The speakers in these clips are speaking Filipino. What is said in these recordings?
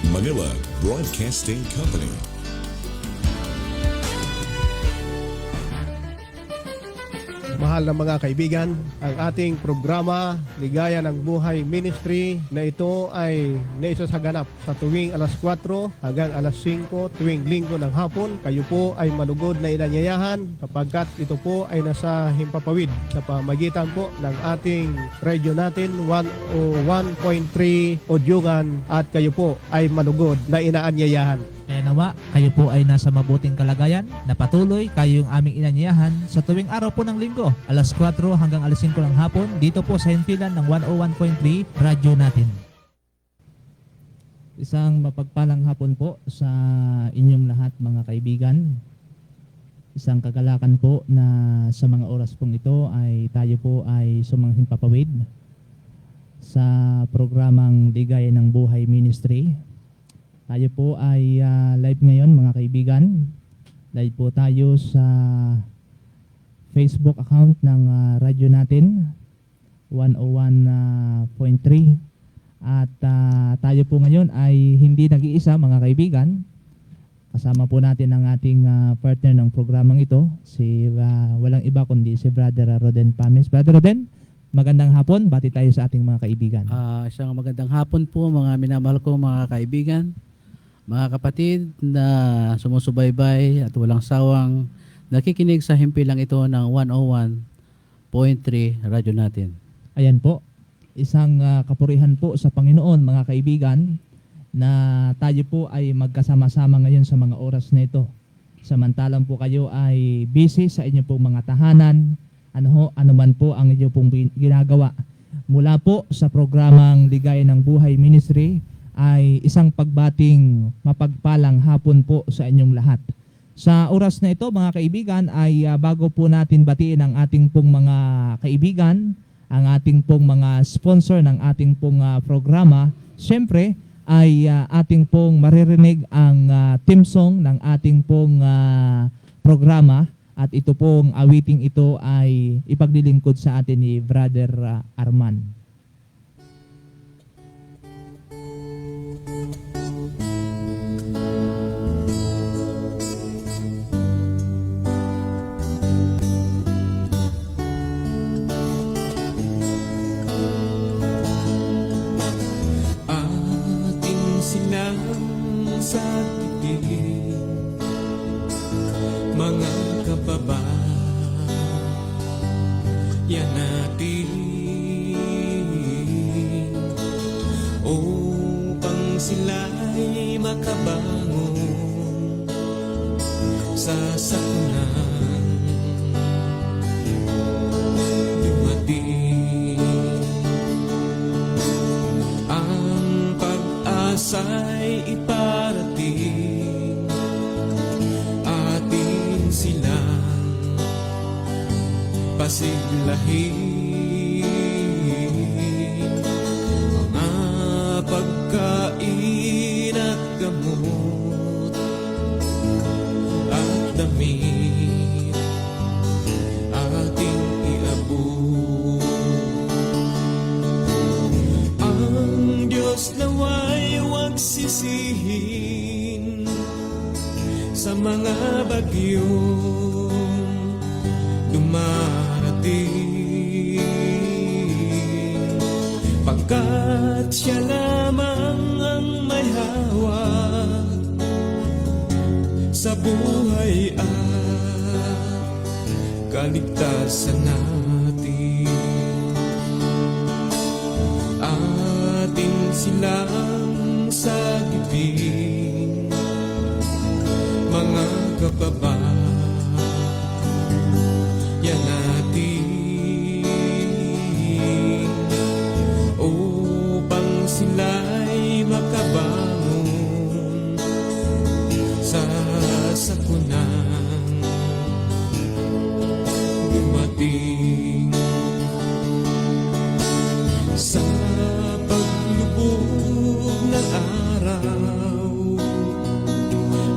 Manila Broadcasting Company. Mahal na mga kaibigan, ang ating programa Ligaya ng Buhay Ministry na ito ay naisasaganap sa tuwing alas 4 hanggang alas 5 tuwing linggo ng hapon. Kayo po ay malugod na inanyayahan sapagkat ito po ay nasa Himpapawid sa pamagitan po ng ating radio natin 101.3 Odyugan at kayo po ay malugod na inaanyayahan. Kaya nawa, kayo po ay nasa mabuting kalagayan na patuloy kayong aming inanyayahan sa tuwing araw po ng linggo, alas 4 hanggang alas 5 ng hapon, dito po sa himpilan ng 101.3 radyo natin. Isang mapagpalang hapon po sa inyong lahat mga kaibigan. Isang kagalakan po na sa mga oras pong ito ay tayo po ay sumanghimpapawid sa programang Ligaya ng Buhay Ministry. Tayo po ay live ngayon mga kaibigan. Live po tayo sa Facebook account ng radyo natin 101.3 at tayo po ngayon ay hindi nag-iisa mga kaibigan. Kasama po natin ang ating partner ng programang ito, si walang iba kundi si Brother Roden Pames. Brother Roden, magandang hapon. Bati tayo sa ating mga kaibigan. Isang magandang hapon po mga minamahal ko mga kaibigan. Mga kapatid na sumusubaybay at walang sawang nakikinig sa himpilang ito ng 101.3 radyo natin. Ayan po, isang kapurihan po sa Panginoon mga kaibigan na tayo po ay magkasama-sama ngayon sa mga oras na ito. Samantalang po kayo ay busy sa inyong pong mga tahanan, ano man po ang inyong pong ginagawa. Mula po sa programang Ligaya ng Buhay Ministry, ay isang pagbating mapagpalang hapon po sa inyong lahat. Sa oras na ito mga kaibigan ay bago po natin batiin ang ating pong mga kaibigan, ang ating pong mga sponsor ng ating pong programa, syempre ay ating pong maririnig ang theme song ng ating pong programa at ito pong awiting ito ay ipaglilingkod sa atin ni Brother Arman. Sa titig mga kababayan natin upang sila'y makabangon sa sakunan dumating ang pag-asa'y iparating atin silang pasiglahin mga pagkain at gamot at damit ating iabot. Ang Diyos naway huwag sisihin sa mga bagyong dumarating, pagkat siya lamang ang may hawak sa buhay at kaligtasan natin. Atin silang sagipin mga kababayan natin upang sila'y makabangon sa sakunan dumating. Sa paglubog ng araw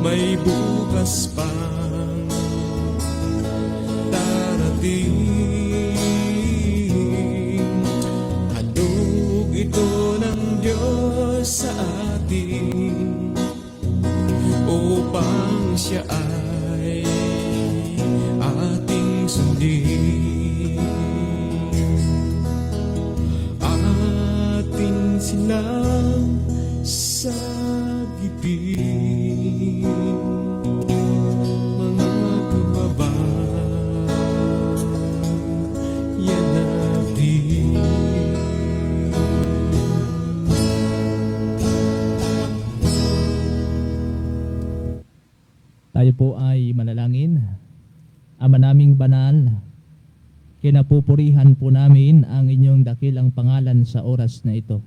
may bukas pang darating. Handog ito ng Diyos sa atin siya ay ating sundin. Atin silang sagipin, mga kababayan natin. Tayo po ay manalangin. Ama naming banal, kinapupurihan po namin ang inyong dakilang pangalan sa oras na ito.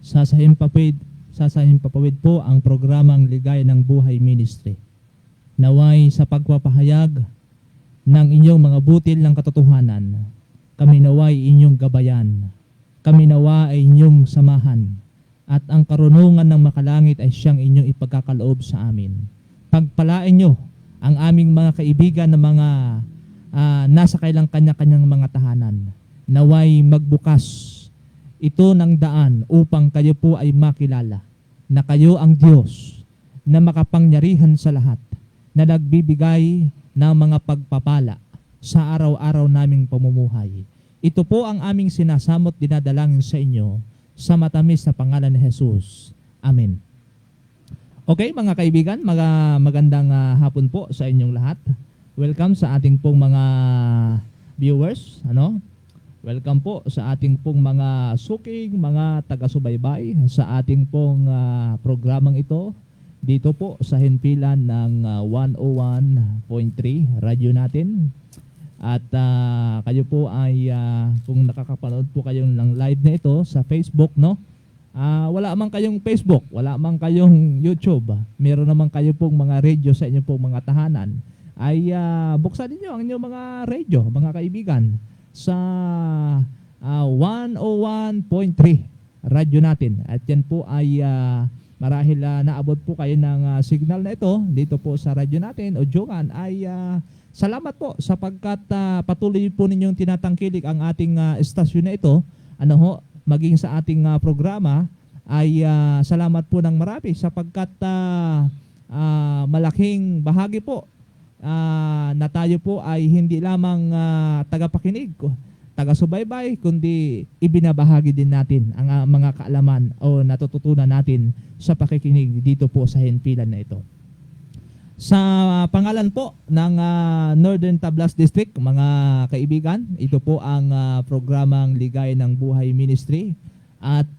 Sasahimpapawid po ang programang Ligaya ng Buhay Ministry. Naway sa pagpapahayag ng inyong mga butil ng katotohanan, kami naway inyong gabayan, kami nawa ay inyong samahan, at ang karunungan ng makalangit ay siyang inyong ipagkakaloob sa amin. Pagpalain nyo ang aming mga kaibigan na mga nasa kailang kanya-kanyang mga tahanan. Naway magbukas ito ng daan upang kayo po ay makilala na kayo ang Diyos na makapangyarihan sa lahat, na nagbibigay ng mga pagpapala sa araw-araw naming pamumuhay. Ito po ang aming sinasamot dinadalangin sa inyo sa matamis na pangalan ni Jesus. Amen. Okay mga kaibigan, magandang hapon po sa inyong lahat. Welcome sa ating pong mga viewers. Welcome po sa ating pong mga suking, mga taga-subaybay sa ating pong programang ito. Dito po sa himpilan ng 101.3 radyo natin. At kayo po ay kung nakakapanood po kayo ng live na ito sa Facebook, wala man kayong Facebook, wala man kayong YouTube, meron naman kayo pong mga radio sa inyong pong mga tahanan, ay buksan niyo ang inyong mga radio, mga kaibigan, sa 101.3 radyo natin. At yan po ay marahil naabot po kayo ng signal na ito dito po sa radyo natin o Jogan, ay salamat po sapagkat patuloy po ninyong tinatangkilik ang ating estasyon na ito. Maging sa ating programa ay salamat po ng marami sapagkat malaking bahagi po na tayo po ay hindi lamang tagapakinig, taga-subaybay, kundi ibinabahagi din natin ang mga kaalaman o natututunan natin sa pakikinig dito po sa himpilan na ito. Sa pangalan po ng Northern Tablas District, mga kaibigan, ito po ang programang Ligaya ng Buhay Ministry. At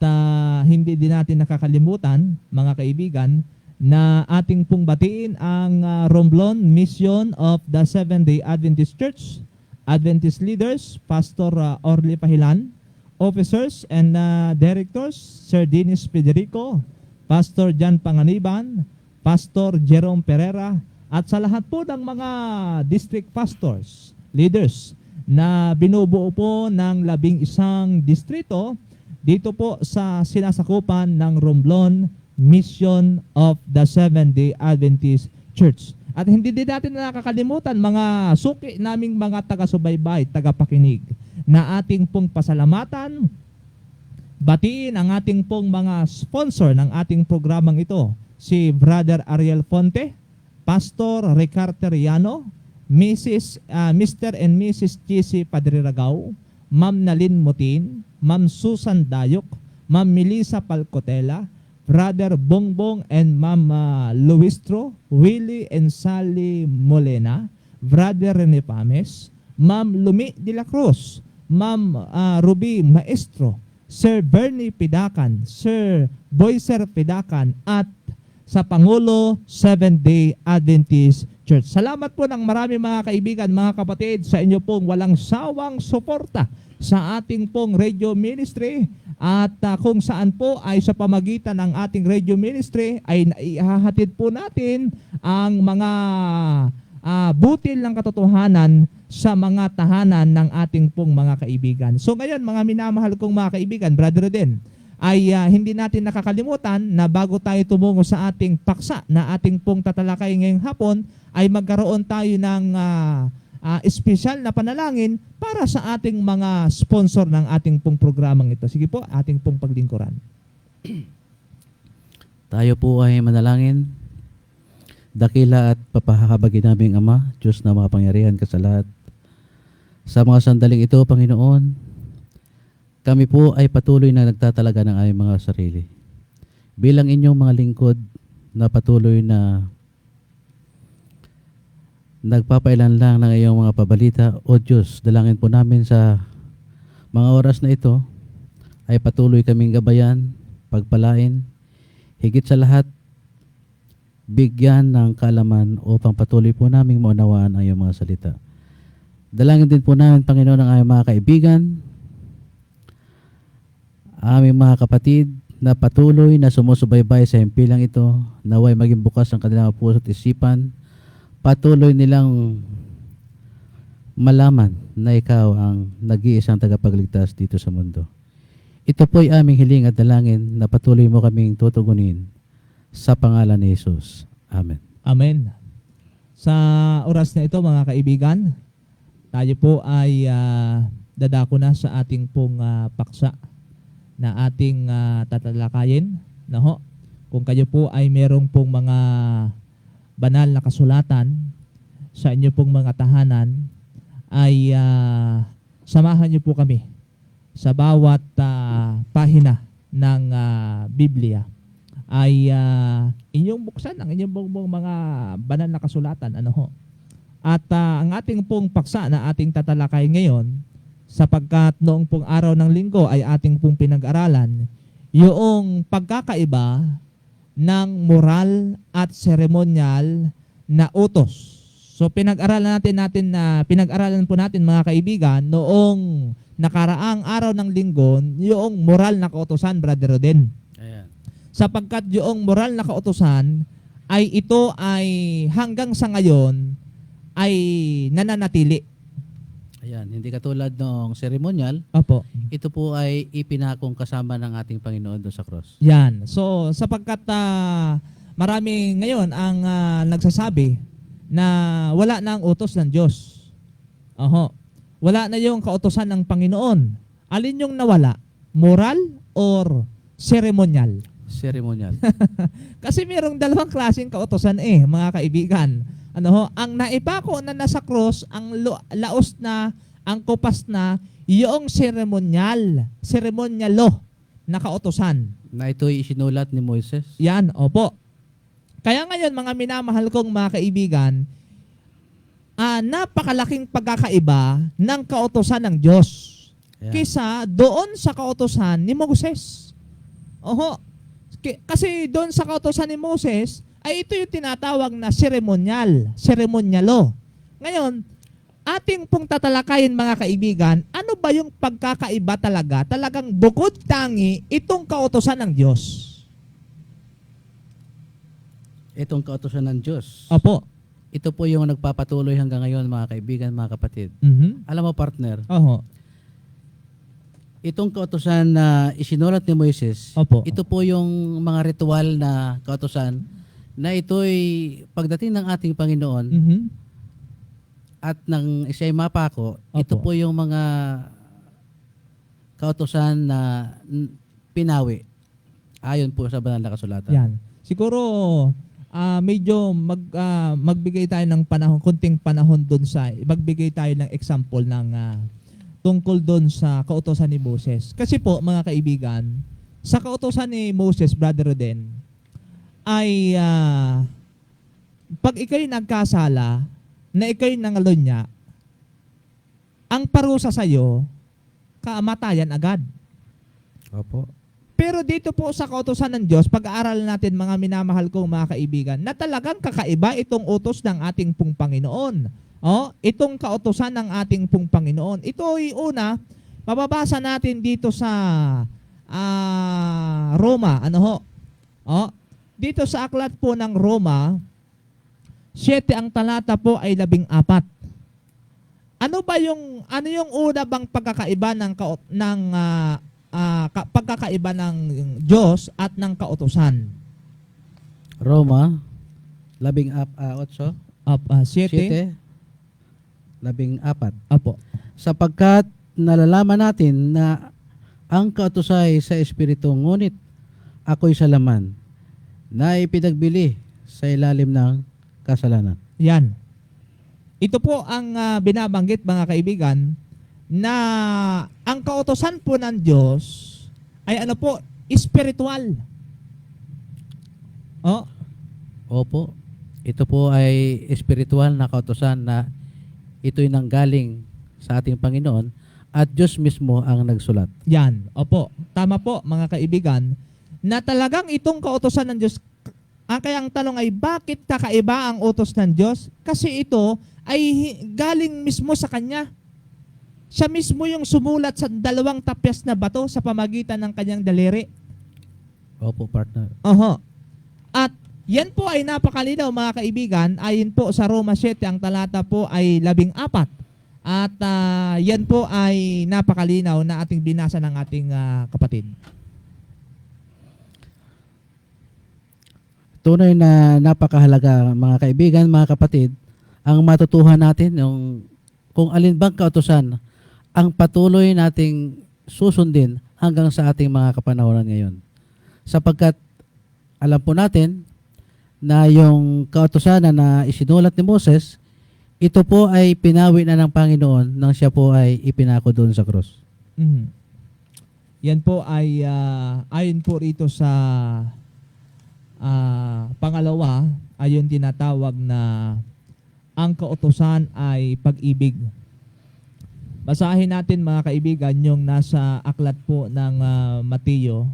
hindi din natin nakakalimutan, mga kaibigan, na ating pong batiin ang Romblon Mission of the Seventh-day Adventist Church, Adventist leaders, Pastor Orly Pahilan, officers and directors, Sir Dennis Federico, Pastor Jan Panganiban, Pastor Jerome Pereira, at sa lahat po ng mga district pastors, leaders na binubuo po ng 11 distrito dito po sa sinasakupan ng Romblon Mission of the Seventh-day Adventist Church. At hindi din natin nakakalimutan mga suki naming mga taga-subaybay, tagapakinig, na ating pong pasalamatan, batiin ang ating pong mga sponsor ng ating programang ito, si Brother Ariel Fonte, Pastor Ricardo Riano, Mr. and Mrs. Chisi Padriragaw, Ma'am Nalin Mutin, Ma'am Susan Dayok, Ma'am Melissa Palcotela, Brother Bongbong and Ma'am Luistro, Willie and Sally Molena, Brother Rene Pames, Ma'am Lumi de la Cruz, Ma'am Ruby Maestro, Sir Bernie Pidakan, Sir Boyser Pidakan, at sa Pangulo Seventh-day Adventist Church. Salamat po ng marami mga kaibigan, mga kapatid, sa inyo pong walang sawang suporta sa ating pong radio ministry, at kung saan po ay sa pamagitan ng ating radio ministry ay ihahatid po natin ang mga butil ng katotohanan sa mga tahanan ng ating pong mga kaibigan. So ngayon mga minamahal kong mga kaibigan, Brother Eden, ay hindi natin nakakalimutan na bago tayo tumungo sa ating paksa na ating pong tatalakay ngayong hapon, ay magkaroon tayo ng espesyal na panalangin para sa ating mga sponsor ng ating pong programang ito. Sige po, ating pong paglingkuran. Tayo po ay manalangin. Dakila at papahabagin naming Ama, Diyos na makapangyarihan ka sa lahat. Sa mga sandaling ito, Panginoon, kami po ay patuloy na nagtatalaga ng aming mga sarili. Bilang inyong mga lingkod na patuloy na nagpapailan lang ng iyong mga pabalita, O Diyos, dalangin po namin sa mga oras na ito ay patuloy kaming gabayan, pagpalain, higit sa lahat, bigyan ng kaalaman upang patuloy po naming maunawaan ang iyong mga salita. Dalangin din po namin, Panginoon, ang aming mga kaibigan, aming mga kapatid na patuloy na sumusubaybay sa himpilang ito, naway maging bukas ang kanilang puso at isipan, patuloy nilang malaman na ikaw ang nag-iisang tagapagligtas dito sa mundo. Ito po ay aming hiling at dalangin na patuloy mo kaming tutugunin sa pangalan ni Jesus. Amen. Amen. Sa oras na ito, mga kaibigan, tayo po ay dadako na sa ating pong paksa na ating tatalakayin. No? Kung kayo po ay merong pong mga banal na kasulatan sa inyo pong mga tahanan, ay samahan niyo po kami sa bawat pahina ng Biblia ay inyong buksan ang inyong pong mga banal na kasulatan. Ano ho? At ang ating pong paksa na ating tatalakay ngayon, sapagkat noong pong araw ng linggo ay ating pong pinag-aralan yung pagkakaiba ng moral at seremonyal na utos. So pinag-aralan po natin mga kaibigan noong nakaraang araw ng linggo yung moral na kautusan, Brother Roden. Ayan. Sapagkat yung moral na kautusan ay ito ay hanggang sa ngayon ay nananatili. Ayan, hindi katulad ng seremonyal, Opo. ito po ay ipinakong kasama ng ating Panginoon doon sa cross. Yan. So sapagkat marami ngayon ang nagsasabi na wala na ang utos ng Diyos. Oho. Wala na yung kautosan ng Panginoon. Alin yung nawala? Moral or seremonyal? Seremonyal. Kasi mayroong dalawang klaseng kautosan mga kaibigan. Ano ho? Ang naipako na nasa cross, ang laos na, ang kupas na, yung seremonyal law na kautosan. Na ito'y isinulat ni Moises. Yan, opo. Kaya ngayon mga minamahal kong mga kaibigan, napakalaking pagkakaiba ng kautosan ng Diyos Ayan. kaysa doon sa kautosan ni Moses. Oho. Kasi doon sa kautosan ni Moses, ay ito yung tinatawag na seremonyalo. Ngayon, ating pong tatalakayin mga kaibigan, ano ba yung pagkakaiba talagang bukod tangi itong kautosan ng Diyos? Itong kautosan ng Diyos. Opo. Ito po yung nagpapatuloy hanggang ngayon, mga kaibigan, mga kapatid. Mhm. Alam mo, partner, Oho. itong kautosan na isinulat ni Moises, Opo. ito po yung mga ritual na kautosan na ito'y pagdating ng ating Panginoon Mhm. at nang siya'y mapako, ito Opo. po yung mga kautosan na pinawi ayon po sa banal na kasulatan. Yan. Siguro medyo magbigay tayo ng panahon, kunting panahon doon magbigay tayo ng example ng tungkol doon sa kautosan ni Moses. Kasi po mga kaibigan, sa kautosan ni Moses, Brother Roden, ay pag ikaw'y nagkasala, na ikaw'y nangalunya, ang parusa sa'yo, kamatayan agad. Opo. Pero dito po sa kautosan ng Diyos, pag-aaralan natin mga minamahal kong mga kaibigan, na talagang kakaiba itong utos ng ating pong Panginoon. Itong kautosan ng ating pong Panginoon. Ito ay una, mababasa natin dito sa Roma. Dito sa aklat po ng Roma, 7 ang talata po ay 14. Ano yung una bang pagkakaiba ng pagkakaiba ng Diyos at ng kautusan? Roma 8, 7. 14. Apo. Sapagkat nalalaman natin na ang kautusay sa Espiritu, ngunit ako'y sa laman na ipinagbili sa ilalim ng kasalanan. Yan. Ito po ang binabanggit mga kaibigan na ang kautosan po ng Diyos ay ano po, spiritual. Oh, Opo, ito po ay espiritual na kautosan na ito'y nanggaling sa ating Panginoon at Diyos mismo ang nagsulat. yan. Opo. Tama po mga kaibigan na talagang itong kautosan ng Diyos. Kaya ang tanong ay bakit kakaiba ang utos ng Diyos? Kasi ito ay galing mismo sa Kanya. Siya mismo yung sumulat sa 2 tapyas na bato sa pamagitan ng kanyang daliri. Opo, partner. Oho. At yan po ay napakalinaw mga kaibigan. Ayon po sa Roma 7, ang talata po ay 14. At yan po ay napakalinaw na ating binasa ng ating kapatid. Tunay na napakahalaga mga kaibigan, mga kapatid, ang matutuhan natin yung kung alin bang kautusan ang patuloy nating susundin hanggang sa ating mga kapanahonan ngayon. Sapagkat alam po natin na yung kautusan na isinulat ni Moses, ito po ay pinawi na ng Panginoon nang siya po ay ipinako doon sa krus. Mhm. Yan po ay ayon po rito sa pangalawa, ayon tinatawag na ang kautusan ay pag-ibig. Basahin natin mga kaibigan yung nasa aklat po ng Mateo,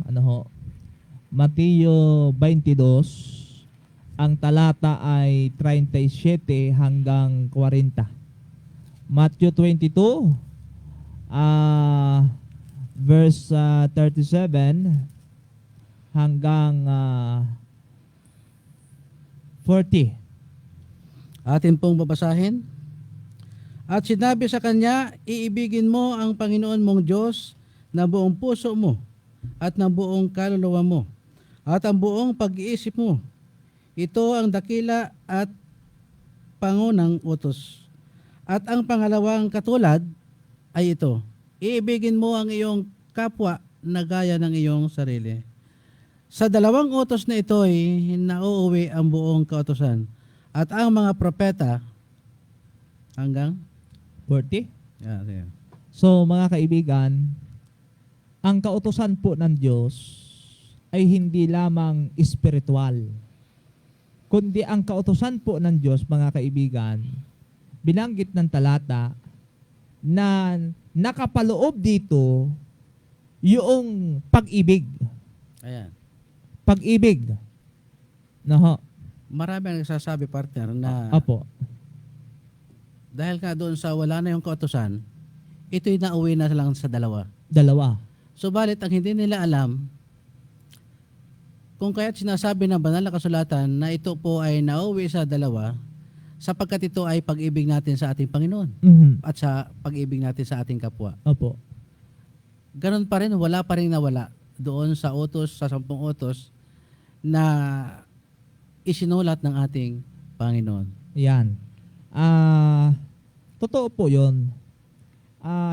Mateo 22, ang talata ay 37 hanggang 40. Matthew 22, verse 37 hanggang 40. Atin pong babasahin. At sinabi sa kanya, iibigin mo ang Panginoon mong Diyos na buong puso mo at ng buong kaluluwa mo at ang buong pag-iisip mo. Ito ang dakila at pangunang utos. At ang pangalawang katulad ay ito, iibigin mo ang iyong kapwa na gaya ng iyong sarili. Sa dalawang utos na ito ay nauuwi ang buong kautosan at ang mga propeta hanggang 40. yeah. So mga kaibigan, ang kautusan po ng Diyos ay hindi lamang espiritual, kundi ang kautusan po ng Diyos, mga kaibigan, binanggit ng talata na nakapaloob dito yung pag-ibig. Ayan. Pag-ibig. Naho. Marami ang nagsasabi, partner, na Apo. dahil nga doon sa wala na yung kautusan, ito'y nauwi na lang sa dalawa. Dalawa. Subalit, ang hindi nila alam, kung kaya't sinasabi ng banal na kasulatan na ito po ay nauwi sa dalawa, sapagkat ito ay pag-ibig natin sa ating Panginoon Mhm. at sa pag-ibig natin sa ating kapwa. Opo. Ganon pa rin, wala pa rin nawala doon sa utos, sa 10 utos na isinulat ng ating Panginoon. Yan. Totoo po yun.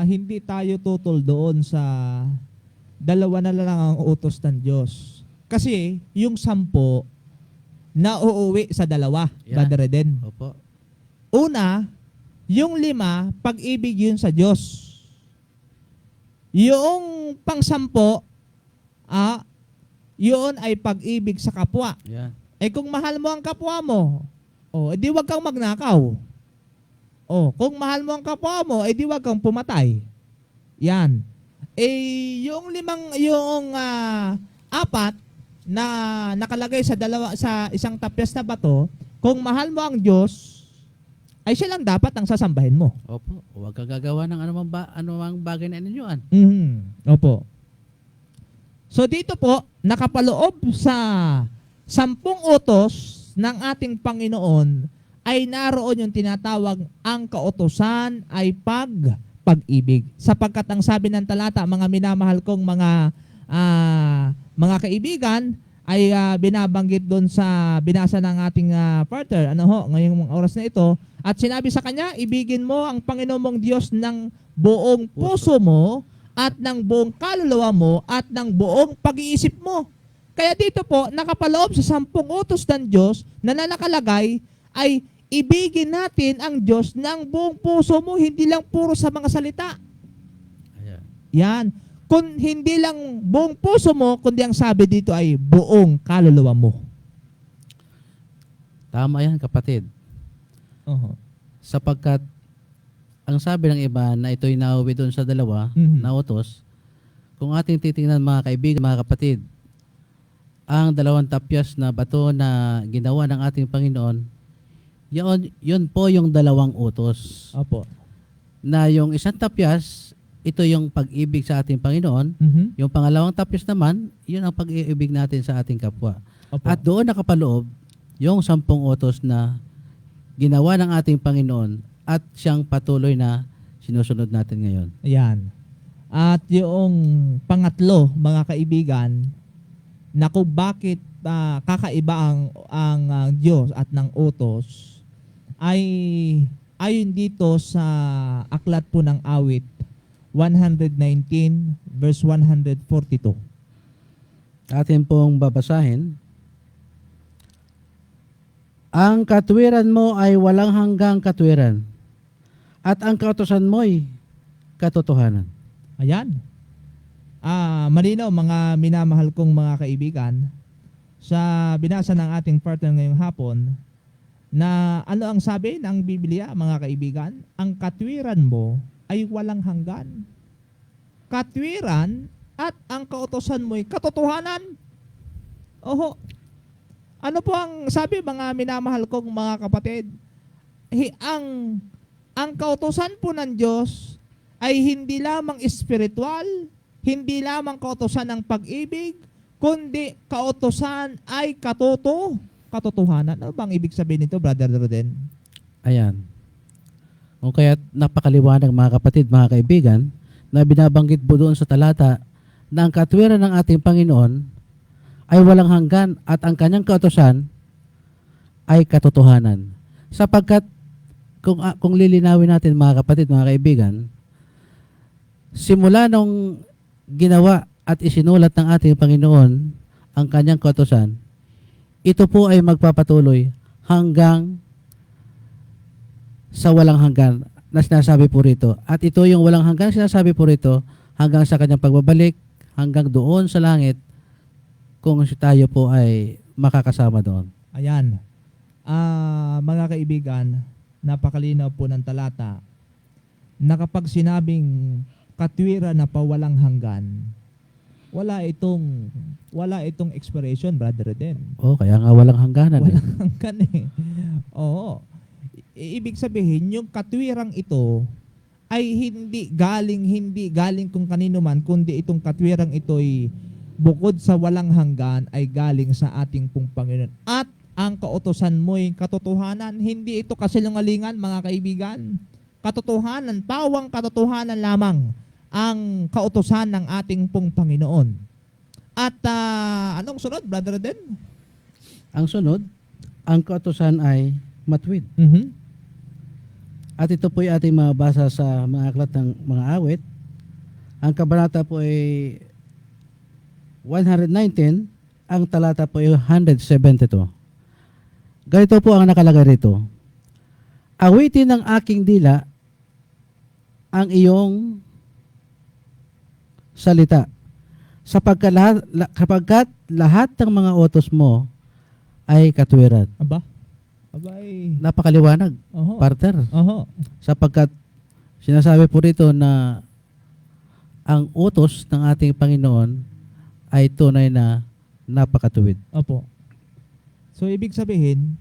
Hindi tayo tutol doon sa dalawa na lang ang utos ng Diyos. Kasi yung 10 na uuwi sa dalawa, Yeah. Brother Eden. Opo. Una, yung 5, pag-ibig yun sa Diyos. Yung pang-10, yun ay pag-ibig sa kapwa. Yeah. Kung mahal mo ang kapwa mo, edi wag kang magnakaw. Kung mahal mo ang kapwa mo, edi wag kang pumatay. Yan. Yung 4 na nakalagay sa isang tapyas na bato, kung mahal mo ang Diyos, ay siya lang dapat ang sasambahin mo. Opo. Huwag kang gagawa ng anumang bagay na inyuan. Opo. So dito po, nakapaloob sa 10 utos ng ating Panginoon ay naroon yung tinatawag ang kautusan ay pag-ibig. Sapagkat ang sabi ng talata, mga minamahal kong mga kaibigan, ay binabanggit doon sa binasa ng ating partner, ngayong oras na ito, at sinabi sa kanya, ibigin mo ang Panginoon mong Diyos ng buong puso mo at ng buong kaluluwa mo at ng buong pag-iisip mo. Kaya dito po, nakapaloob sa 10 utos ng Diyos na nakalagay ay ibigin natin ang Diyos ng buong puso mo, hindi lang puro sa mga salita. Ayan. Yan. Kung hindi lang buong puso mo, kundi ang sabi dito ay buong kaluluwa mo. Tama yan, kapatid. Oho. Sapagkat ang sabi ng iba na ito'y nauwi doon sa dalawa Mhm. na utos, kung ating titingnan mga kaibigan, mga kapatid, ang dalawang tapyas na bato na ginawa ng ating Panginoon, yun po yung dalawang utos. Opo. Na yung isang tapyas, ito yung pag-ibig sa ating Panginoon. Mhm. Yung pangalawang tapyas naman, yun ang pag-iibig natin sa ating kapwa. Opo. At doon nakapaloob yung 10 utos na ginawa ng ating Panginoon at siyang patuloy na sinusunod natin ngayon. Ayan. At yung pangatlo, mga kaibigan, na kung bakit kakaiba ang Diyos at ng utos, ay ayon dito sa aklat po ng awit 119 verse 142. Atin pong babasahin. Ang katwiran mo ay walang hanggang katwiran, at ang kautusan mo'y katotohanan. Ayan. Malinaw mga minamahal kong mga kaibigan, sa binasa ng ating partner ngayong hapon, na ano ang sabi ng Biblia, mga kaibigan? Ang katwiran mo ay walang hanggan. Katwiran at ang kautusan mo'y katotohanan. Oho. Ano po ang sabi, mga minamahal kong mga kapatid? Ang kautusan po ng Diyos ay hindi lamang espiritual, hindi lamang kautusan ng pag-ibig, kundi kautusan ay katotohanan. Ano bang ibig sabihin nito, Brother Roden? Ayan. O kaya napakaliwanag mga kapatid, mga kaibigan, na binabanggit po doon sa talata na ang katwiran ng ating Panginoon ay walang hanggan at ang kanyang kautusan ay katotohanan. Sapagkat kung lilinawin natin mga kapatid, mga kaibigan, simula nung ginawa at isinulat ng ating Panginoon ang kanyang kautusan, ito po ay magpapatuloy hanggang sa walang hanggan na sinasabi po rito. At ito yung walang hanggan sinasabi po rito hanggang sa kanyang pagbabalik, hanggang doon sa langit, kung tayo po ay makakasama doon. Ayan. Mga kaibigan, napakalinaw po ng talata na kapag sinabing katwiran na pawalang hanggan, wala itong expiration, Brother Eden. Oh, kaya nga walang hangganan. Walang hanggan eh. Oo. Ibig sabihin, yung katwirang ito ay hindi galing kung kanino man, kundi itong katwirang ito'y bukod sa walang hanggan ay galing sa ating pong Panginoon. At ang kautusan mo'y katotohanan. Hindi ito kasinungalingan, mga kaibigan. Katotohanan, pawang katotohanan lamang ang kautusan ng ating pong Panginoon. At anong sunod, Brother Den? Ang sunod, ang kautusan ay matuwid. Mhm. At ito po ay ating mabasa sa mga aklat ng mga awit. Ang kabanata po ay 119, ang talata po ay 172. Ganito po ang nakalagay rito. Awitin ng aking dila ang iyong salita, sapagkat lahat ng mga utos mo ay katwiran. Abay. Napakaliwanag, Oho. partner. Oho. Sapagkat sinasabi po rito na ang utos ng ating Panginoon ay tunay na napakatuwid. Opo. So, ibig sabihin,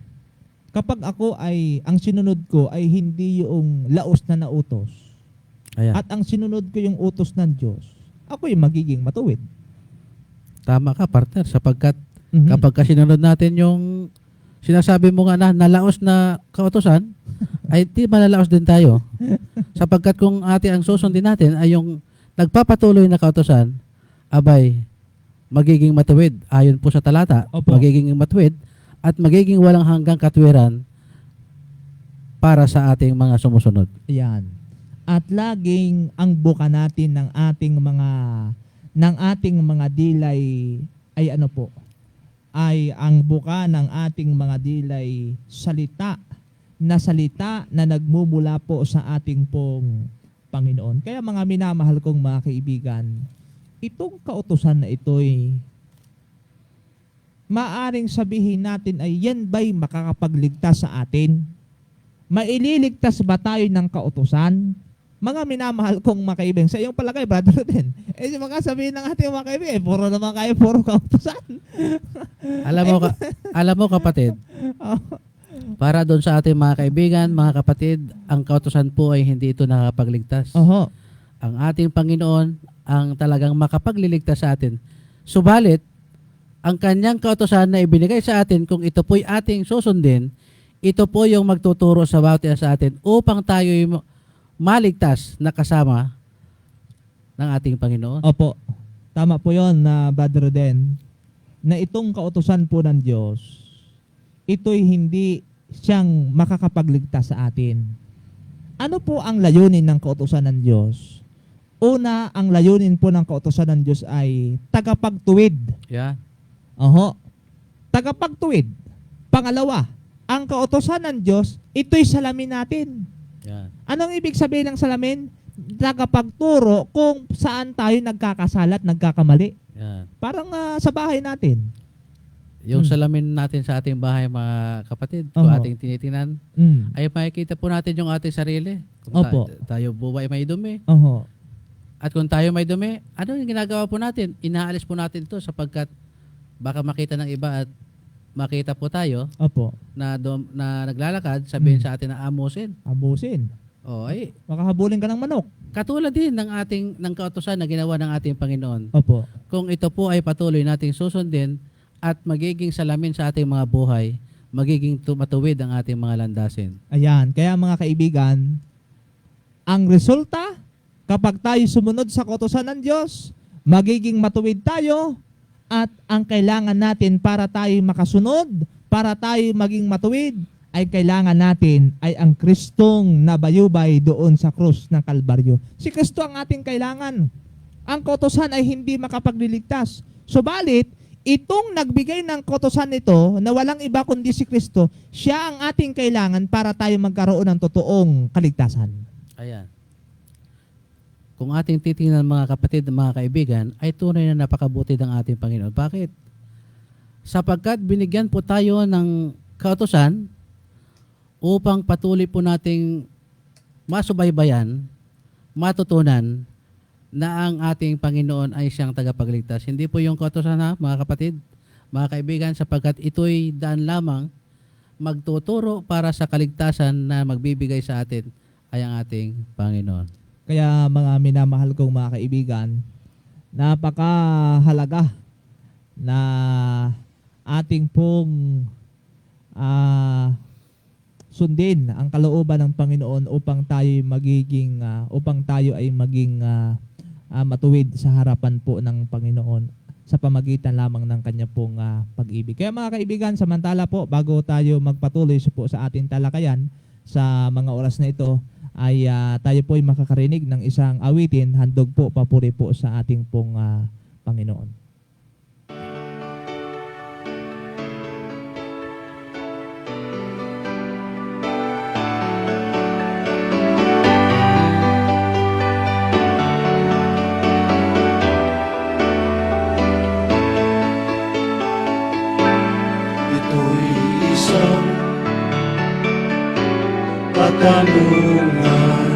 kapag ako ang sinunod ko ay hindi yung laos na nautos, Ayan. at ang sinunod ko yung utos ng Diyos, ako yung magiging matuwid. Tama ka, partner. Sapagkat Mhm. kapag kasinunod natin yung sinasabi mo nga na nalaos na kautosan, ay di malalaos din tayo. Sapagkat kung ang susundin natin ay yung nagpapatuloy na kautosan, abay, magiging matuwid. Ayon po sa talata, Opo. magiging matuwid at magiging walang hanggang katwiran para sa ating mga sumusunod. Yan. At laging ang buka natin ng ating mga dilay ay ano po? ay ang buka ng ating mga dilay salita na nagmumula po sa ating pong Panginoon. Kaya mga minamahal kong mga kaibigan, itong kautusan na ito'y maaring sabihin natin ay yan ba'y makakapagligtas sa atin? Maililigtas ba tayo ng kautusan? Mga minamahal kong mga kaibigan, sa iyong palagay, brother din. Yung mga sabihin ng ating mga kaibigan, puro naman kayo, puro kautusan. Alam mo kapatid, Oh, para doon sa ating mga kaibigan, mga kapatid, ang kautusan po ay hindi ito nakakapagligtas. Oho. Ang ating Panginoon ang talagang makapagliligtas sa atin. Subalit, ang kanyang kautusan na ibinigay sa atin, kung ito po'y ating susundin, ito po yung magtuturo sa bawat isa sa atin upang tayo'y maligtas na kasama ng ating Panginoon. Opo. Tama po yon na Brother Roden, na itong kautusan po ng Diyos, ito'y hindi siyang makakapagligtas sa atin. Ano po ang layunin ng kautusan ng Diyos? Una, ang layunin po ng kautusan ng Diyos ay tagapagtuwid. Yeah. Oho. Tagapagtuwid. Pangalawa, ang kautusan ng Diyos, ito'y salamin natin. Yeah. Anong ibig sabihin ng salamin? Tagapagturo kung saan tayo nagkakasala at nagkakamali. Yeah. Parang sa bahay natin. Yung salamin natin sa ating bahay, mga kapatid, kung Oho. ating tinitingnan, Mm. ay makikita po natin yung ating sarili. Kung Opo. tayo buhay may dumi. Oho. At kung tayo may dumi, ano yung ginagawa po natin? Inaalis po natin ito sapagkat baka makita ng iba at makita po tayo Opo. na naglalakad, sabihin sa atin na amusin. Abusin. O ay, Makahabulin ka ng manok. katulad din ng kautusan na ginawa ng ating Panginoon. Opo. Kung ito po ay patuloy nating susundin at magiging salamin sa ating mga buhay, magiging matuwid ang ating mga landasin. Ayan. Kaya mga kaibigan, ang resulta, kapag tayo sumunod sa kautusan ng Diyos, magiging matuwid tayo at ang kailangan natin para tayo makasunod, para tayo maging matuwid, ay kailangan natin ay ang Kristong nabayubay doon sa krus ng Kalbaryo. Si Kristo ang ating kailangan. Ang kautusan ay hindi makapagliligtas. Subalit, itong nagbigay ng kautusan nito na walang iba kundi si Kristo, siya ang ating kailangan para tayo magkaroon ng totoong kaligtasan. Ayan. Kung ating titingnan mga kapatid, mga kaibigan, ay tunay na napakabuti ng ating Panginoon. Bakit? Sapagkat binigyan po tayo ng kautusan upang patuloy po nating masubaybayan, matutunan na ang ating Panginoon ay siyang tagapagligtas. Hindi po yung kautusan ha, mga kapatid, mga kaibigan, sapagkat ito'y daan lamang magtuturo para sa kaligtasan na magbibigay sa atin ay ang ating Panginoon. Kaya mga minamahal kong mga kaibigan, napakahalaga na ating pong sundin ang kalooban ng Panginoon upang tayo ay maging matuwid sa harapan po ng Panginoon sa pamagitan lamang ng kanya pong pag-ibig. Kaya mga kaibigan, samantala po bago tayo magpatuloy po sa ating talakayan sa mga oras na ito, ay tayo po ay makakarinig ng isang awitin, handog po, papuri po sa ating pong Panginoon. Ito'y isang katanungan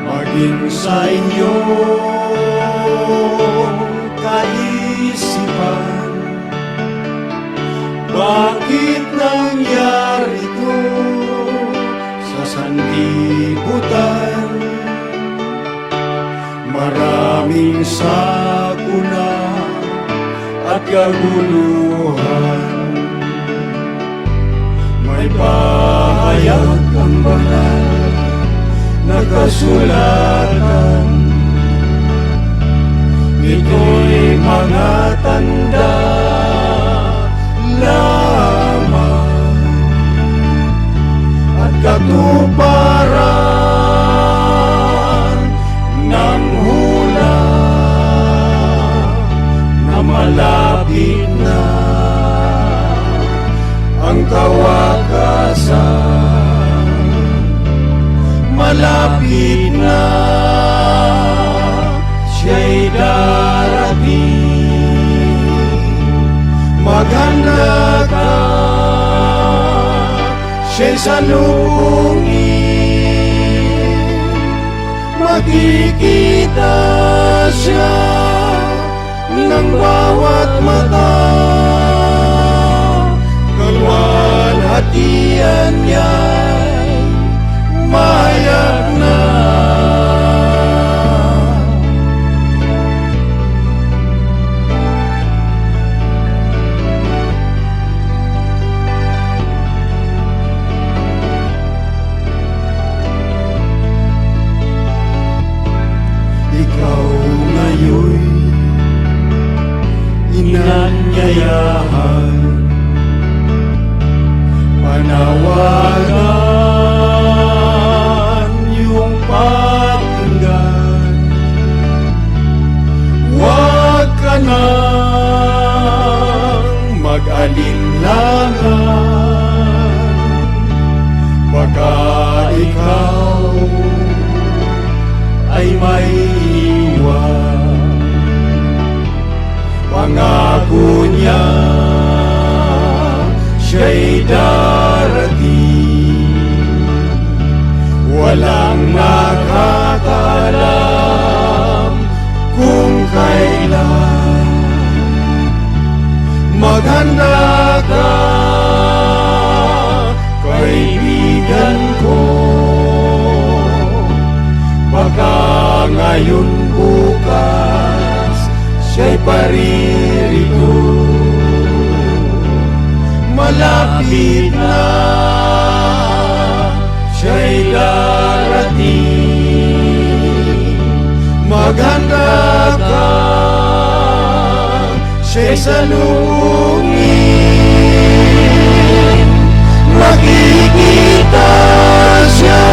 maging sa inyong kaisipan. Bakit nangyari ito sa sanlibutan? Maraming sakuna at kaguluhan. May pahayag ang banal na kasulatan. Ito'y mga tanda lamang at katuparan ng hula na malapit malapit na ang kawakasan, malapit na siya'y darating. Maghanda ka, siya'y salubungin, makikita siya ng bawat mata. Kalwalhatian niya'y mayak na. Ikaw ngayon inanyayahan, panawagan yung pakinggan. Huwag ka nang mag-alinlangan, baka ikaw ay may iwan. Pangako niya, siya'y darating. Walang nakakalam kung kailan. Maghanda ka, kaibigan ko, baka ngayon bukas siya'y paririto. Malapit na siya'y darating. Maghanda ka, siya'y salubungin, makikita siya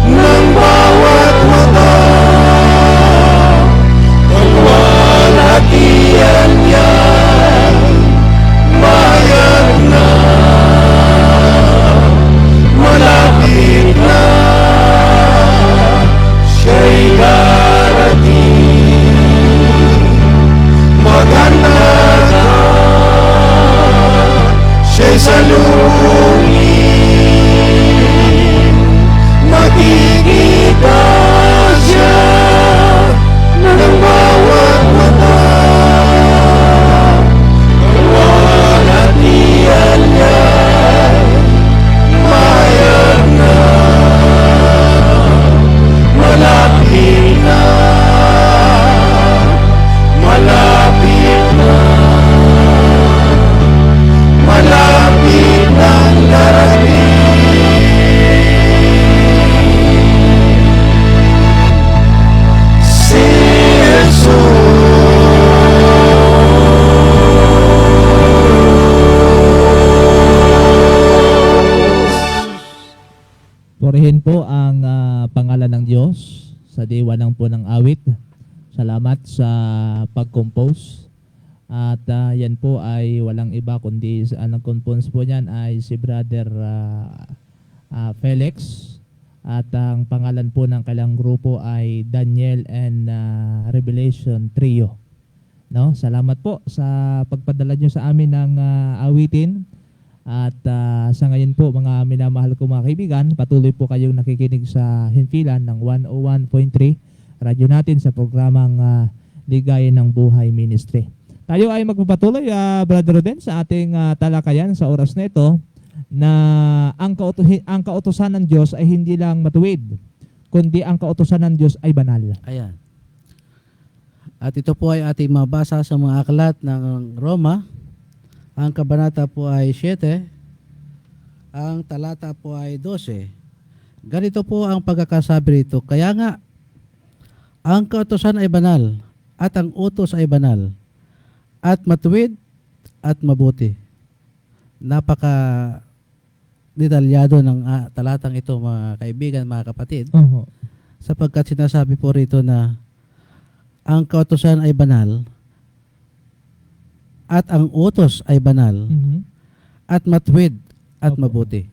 ng bawat mata. Kalwalhatian niya'y mayak na. Malapit na siya'y darating. Maghanda ka, siya'y salubungin, makikita siya ng bawat mata. Kalwalhatian niya'y mayak na. Malapit na, malapit na, malapit nang darating. Si Purihin po ang pangalan ng Diyos sa diwa lang po ng awit. Salamat sa pag-compose. At yan po ay walang iba kundi ang nag-compose po niyan ay si Brother Felix. At ang pangalan po ng kailang grupo ay Daniel and Revelation Trio. No? Salamat po sa pagpadala nyo sa amin ng awitin. At sa ngayon po mga minamahal ko mga kaibigan, patuloy po kayong nakikinig sa himpilan ng 101.3 radyo natin sa programang Ligaya ng Buhay Ministry. Tayo ay magpapatuloy, Brother Roden, sa ating talakayan sa oras na ito na ang kautusan ng Diyos ay hindi lang matuwid, kundi ang kautusan ng Diyos ay banal. Ayan. At ito po ay ating mabasa sa mga aklat ng Roma. Ang kabanata po ay 7, ang talata po ay 12. Ganito po ang pagkakasabi rito. Kaya nga, ang kautusan ay banal, at ang utos ay banal, at matuwid, at mabuti. Napaka detalyado ng talatang ito, mga kaibigan, mga kapatid, sapagkat sinasabi po rito na ang kautusan ay banal, at ang utos ay banal Mhm. at matuwid at Opo. mabuti.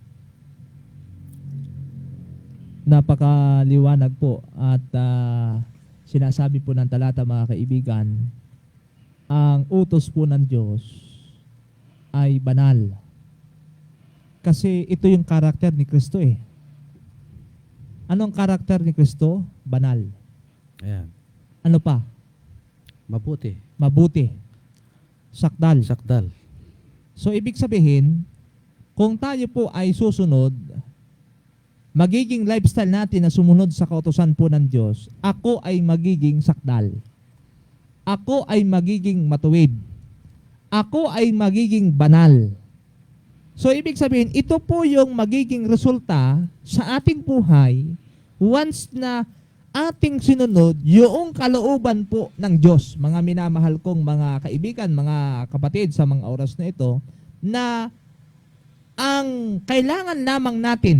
Napakaliwanag po at sinasabi po ng talata, mga kaibigan, ang utos po ng Diyos ay banal. Kasi ito yung karakter ni Kristo eh. Anong karakter ni Kristo? Banal. Ayan. Ano pa? Mabuti. Mabuti. Sakdal. Sakdal. So ibig sabihin, kung tayo po ay susunod, magiging lifestyle natin na sumunod sa kautusan po ng Diyos, ako ay magiging sakdal. Ako ay magiging matuwid. Ako ay magiging banal. So ibig sabihin, ito po yung magiging resulta sa ating buhay once na ating sinunod yung kalooban po ng Diyos. Mga minamahal kong mga kaibigan, mga kapatid sa mga oras na ito, na ang kailangan lamang natin,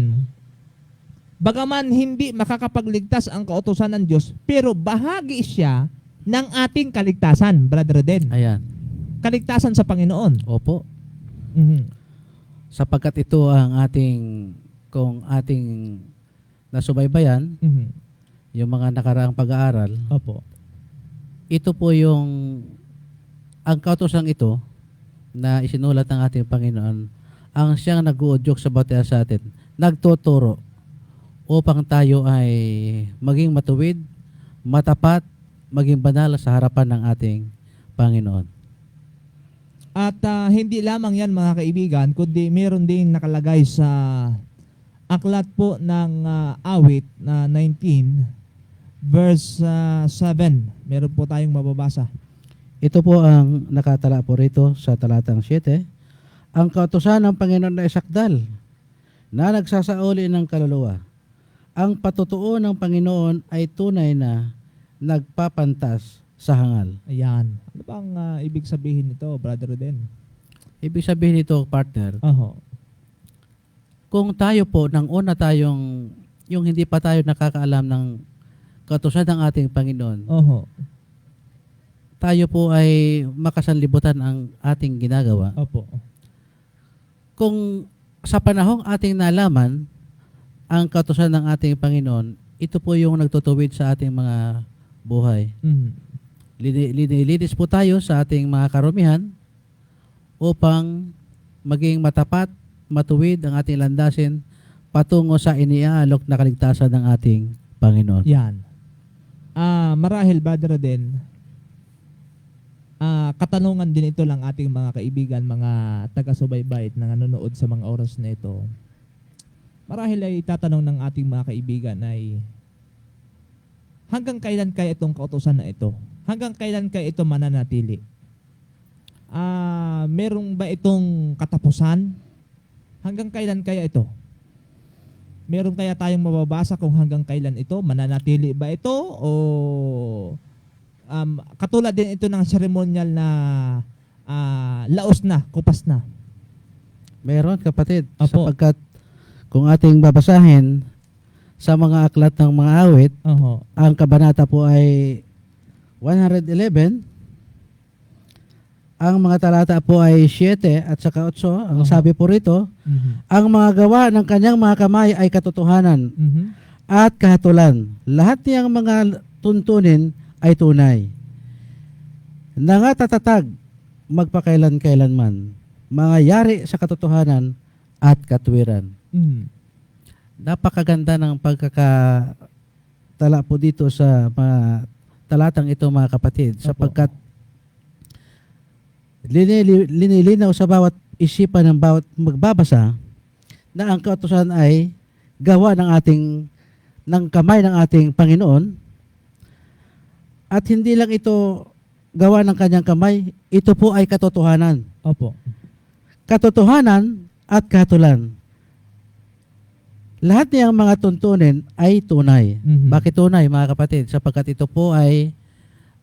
bagaman hindi makakapagligtas ang kautusan ng Diyos, pero bahagi siya ng ating kaligtasan, Brother Den. Ayan. Kaligtasan sa Panginoon. Opo. Mhm. Sapagkat ito ang kung ating nasubaybayan, Mhm. yung mga nakaraang pag-aaral, Opo. ito po ang kautosan ito na isinulat ng ating Panginoon, ang siyang nag-uudyok sa bawat isa sa atin, nagtuturo upang tayo ay maging matuwid, matapat, maging banal sa harapan ng ating Panginoon. At hindi lamang yan, mga kaibigan, kundi meron din nakalagay sa aklat po ng awit na 19 verse 7. Meron po tayong mababasa. Ito po ang nakatala po rito sa talatang 7. Ang kautusan ng Panginoon na isakdal na nagsasauli ng kaluluwa. Ang patutuo ng Panginoon ay tunay na nagpapantas sa hangal. Ayan. Ano bang ibig sabihin nito, Brother Den? Ibig sabihin nito, partner, Oho. kung tayo po, nang una tayong, yung hindi pa tayo nakakaalam ng kautusan ng ating Panginoon, Oho. tayo po ay makasanlibutan ang ating ginagawa. Opo. Kung sa panahong ating nalaman ang kautusan ng ating Panginoon, ito po yung nagtutuwid sa ating mga buhay. Mhm. Linilinis po tayo sa ating mga karumihan upang maging matapat, matuwid ang ating landasin patungo sa iniaalok na kaligtasan ng ating Panginoon. Yan. Marahil, Brother Den, katanungan din ito lang ating mga kaibigan, mga taga-subaybay na nanonood sa mga oras na ito. Marahil ay tatanong ng ating mga kaibigan ay, hanggang kailan kaya itong kautusan na ito? Hanggang kailan kaya ito mananatili? Merong ba itong katapusan? Hanggang kailan kaya ito? Meron kaya tayong mababasa kung hanggang kailan ito? Mananatili ba ito? O katulad din ito ng ceremonial na laos na, kupas na? Meron, kapatid, Apo. sapagkat kung ating babasahin sa mga aklat ng mga awit, Oho. ang kabanata po ay 111. Ang mga talata po ay 7 at saka 8. Ang sabi po rito, Mhm. ang mga gawa ng kanyang mga kamay ay katotohanan Mhm. at kahatulan. Lahat niyang mga tuntunin ay tunay. Nangatatag magpakailan-kailanman. Mga yari sa katotohanan at katwiran. Mhm. Napakaganda ng pagkakatala po dito sa mga talatang ito, mga kapatid, sapagkat linilinaw sa bawat isipan ng bawat magbabasa na ang kautusan ay gawa ng kamay ng ating Panginoon, at hindi lang ito gawa ng kanyang kamay, ito po ay katotohanan. Opo. Katotohanan at kahatulan. Lahat niyang mga tuntunin ay tunay. Mhm. Bakit tunay, mga kapatid? Sapagkat ito po ay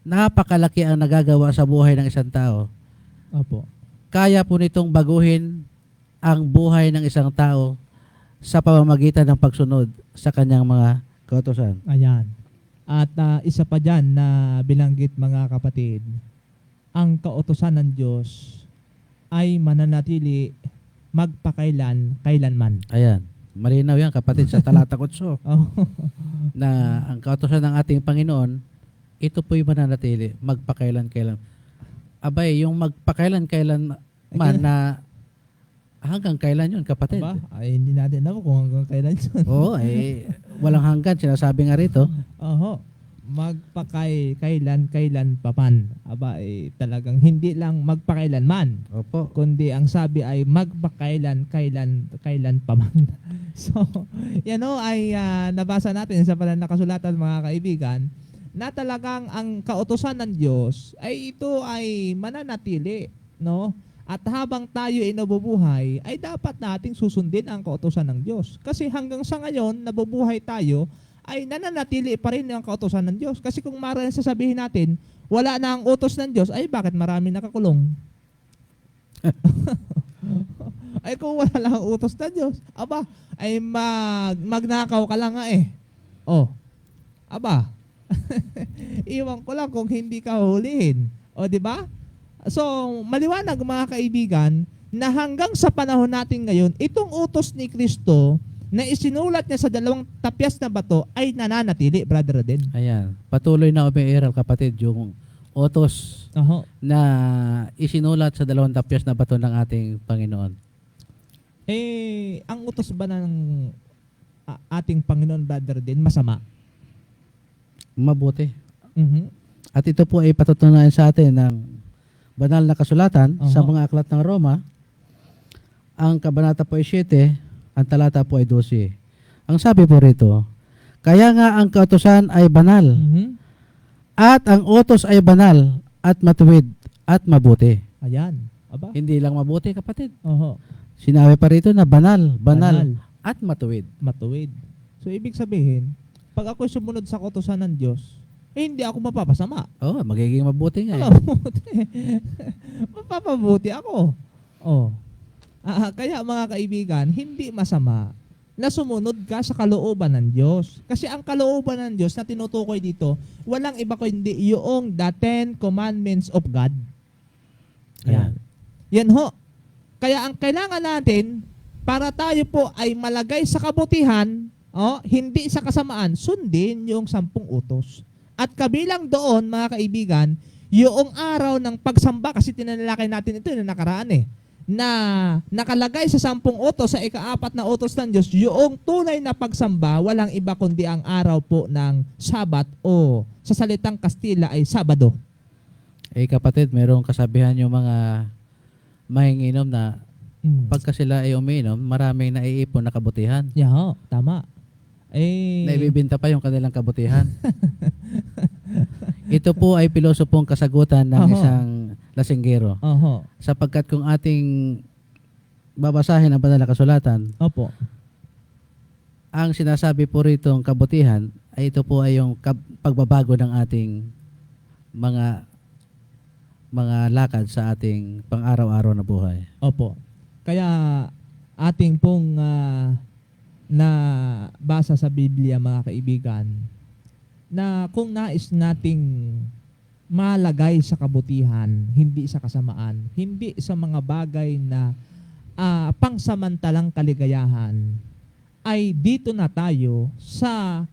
napakalaki ang nagagawa sa buhay ng isang tao. Opo. Kaya po nitong baguhin ang buhay ng isang tao sa pamamagitan ng pagsunod sa kanyang mga kautusan. Ayan. At isa pa dyan na binanggit, mga kapatid, ang kautusan ng Diyos ay mananatili kailanman. Ayan. Malinaw yan, kapatid, sa talata 8 Oh. na ang kautusan ng ating Panginoon, ito po'y mananatili magpakailan-kailan. Abay, yung magpakailan-kailan man na hanggang kailan yun, kapatid? Aba, ay hindi natin alam kung hanggang kailan yun. Oo, walang hanggan, sinasabi nga rito. Oho. Kailan pa man. Aba, talagang hindi lang magpakailanman, Opo. kundi ang sabi ay kailan pa man. So, yan o ay nabasa natin sa pananakasulatan, mga kaibigan, na talagang ang kautusan ng Diyos ay ito ay mananatili, no? At habang tayo ay nabubuhay, ay dapat nating susundin ang kautusan ng Diyos. Kasi hanggang sa ngayon, nabubuhay tayo, ay nananatili pa rin ang kautusan ng Diyos. Kasi kung maraming sasabihin natin, wala na ang utos ng Diyos, ay bakit marami nakakulong? Ay kung wala lang ang utos ng Diyos, aba, ay magnakaw ka lang nga eh. Oh, aba, iwan ko lang kung hindi ka hulihin. O, di ba? So, maliwanag, mga kaibigan, na hanggang sa panahon natin ngayon, itong utos ni Kristo na isinulat niya sa 2 tapyas na bato ay nananatili, Brother Roden. Ayan. Patuloy na umiiral, kapatid, yung utos Oho. na isinulat sa 2 tapyas na bato ng ating Panginoon. Ang utos ba ng ating Panginoon, Brother Roden, masama? Mabuti. Mhm. At ito po ay patutunayan sa atin ng banal na kasulatan sa Oho. mga aklat ng Roma. Ang kabanata po ay 7, ang talata po ay 12. Ang sabi po rito, kaya nga ang kautusan ay banal, Mhm. at ang utos ay banal, at matuwid, at mabuti. Ayan. Aba. Hindi lang mabuti, kapatid. Oho. Sinabi pa rito na banal, at matuwid. Matuwid. So, ibig sabihin, pag ako'y sumunod sa kautusan ng Diyos, hindi ako mapapasama. Oh, magiging mabuti nga. Eh. Mapapabuti ako. Oh. Kaya, mga kaibigan, hindi masama na sumunod ka sa kalooban ng Diyos. Kasi ang kalooban ng Diyos na tinutukoy dito, walang iba kundi yung the 10 commandments of God. Yan. Yan ho. Kaya ang kailangan natin, para tayo po ay malagay sa kabutihan, hindi sa kasamaan, sundin yung 10 utos. At kabilang doon, mga kaibigan, yung araw ng pagsamba, kasi tinanalakay natin ito na nakaraan na nakalagay sa 10 utos, sa ika-4 na utos ng Diyos, yung tunay na pagsamba, walang iba kundi ang araw po ng Sabat o sa salitang Kastila ay Sabado. Kapatid, mayroong kasabihan yung mga mahinginom na pagka sila ay umiinom, maraming naiipon na kabutihan. Yeah, tama. Naibibinta pa yung kanilang kabutihan. Ito po ay pilosopong kasagutan ng isang lasinggero. Oho. Sapagkat kung ating babasahin ang banal na kasulatan, Opo. ang sinasabi po rito ang kabutihan, ay ito po ay yung pagbabago ng ating mga lakad sa ating pang-araw-araw na buhay. Opo. Kaya ating pong na basa sa Biblia, mga kaibigan, na kung nais nating malagay sa kabutihan, hindi sa kasamaan, hindi sa mga bagay na pangsamantalang kaligayahan, ay dito na tayo sa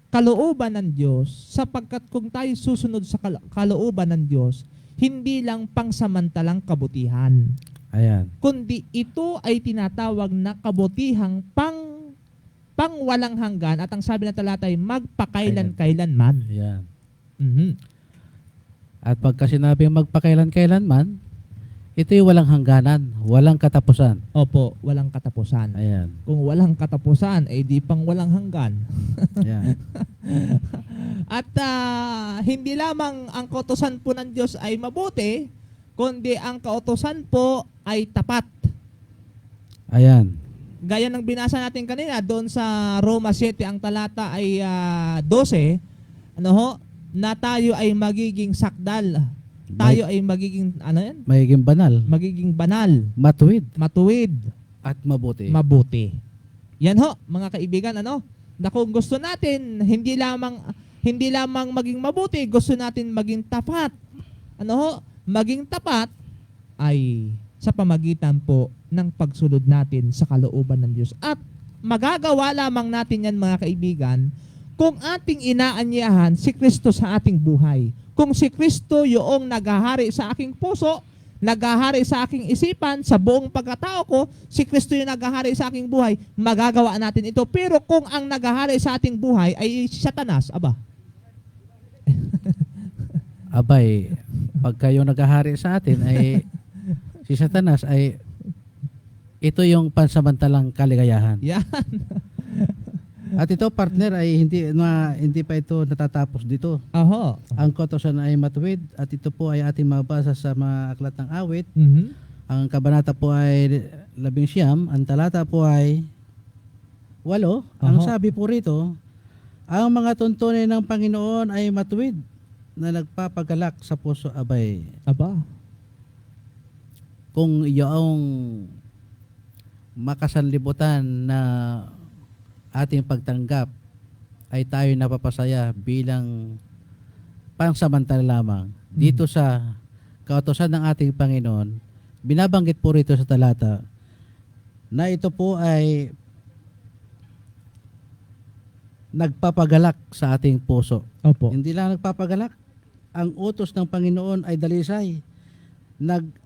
kalooban ng Diyos, sapagkat kung tayo susunod sa kalooban ng Diyos, hindi lang pangsamantalang kabutihan, Ayan. kundi ito ay tinatawag na kabutihang pang walang hanggan, at ang sabi ng talata ay magpakailan-kailanman. Ayan. Mhm. At pagka sinabing magpakailan-kailanman, ito'y walang hangganan, walang katapusan. Opo, walang katapusan. Ayan. Kung walang katapusan, ay di pang walang hanggan. Ayan. At hindi lamang ang kautusan po ng Diyos ay mabuti, kundi ang kautusan po ay tapat. Ayan. Gaya ng binasa natin kanina, doon sa Roma 7, ang talata ay 12, na tayo ay magiging sakdal. Tayo ay magiging, Magiging banal, magiging banal, matuwid, matuwid, at mabuti. mabuti. Yan ho, mga kaibigan, na kung gusto natin, hindi lamang maging mabuti, gusto natin maging tapat. maging tapat ay sa pamagitan po ng pagsunod natin sa kalooban ng Diyos. At magagawa lamang natin yan mga kaibigan kung ating inaanyahan si Kristo sa ating buhay. Kung si Kristo yung naghahari sa aking puso, naghahari sa aking isipan, sa buong pagkatao ko, si Kristo yung naghahari sa aking buhay, magagawa natin ito. Pero kung ang naghahari sa ating buhay ay si Satanas, aba. Abay, pag kayo naghahari sa atin ay si Satanas ay ito yung pansamantalang kaligayahan. Yan. At ito partner ay hindi pa ito natatapos dito. Aho. Ang kautusan ay matuwid at ito po ay ating mabasa sa mga aklat ng awit. Mhm. Ang kabanata po ay 19, ang talata po ay 8. Ang Aha. sabi po rito, ang mga tuntunin ng Panginoon ay matuwid na nagpapagalak sa puso. Abay, Aba. kung iyong makasanlibutan na ating pagtanggap ay tayo napapasaya bilang pansamantala lamang dito sa kautusan ng ating Panginoon. Binabanggit po rito sa talata na ito po ay nagpapagalak sa ating puso. Opo. Hindi lang nagpapagalak, ang utos ng Panginoon ay dalisay,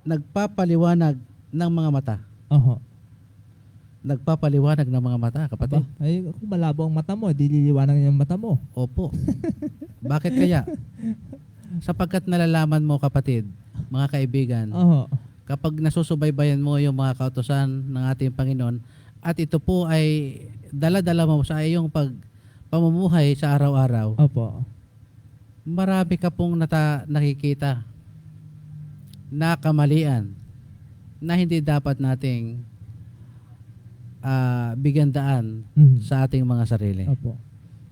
nagpapaliwanag ng mga mata. Oho. Nagpapaliwanag ng mga mata, kapatid. Aba. Ay, kung malabo ang mata mo, dililiwanag yung mata mo. Opo. Bakit kaya? Sapagkat nalalaman mo, kapatid, mga kaibigan, Oho. kapag nasusubaybayan mo yung mga kautusan ng ating Panginoon at ito po ay dala-dala mo sa iyong pamumuhay sa araw-araw, Opo. marami ka pong nakikita na kamalian na hindi dapat nating bigyan daan Mhm. sa ating mga sarili. Opo.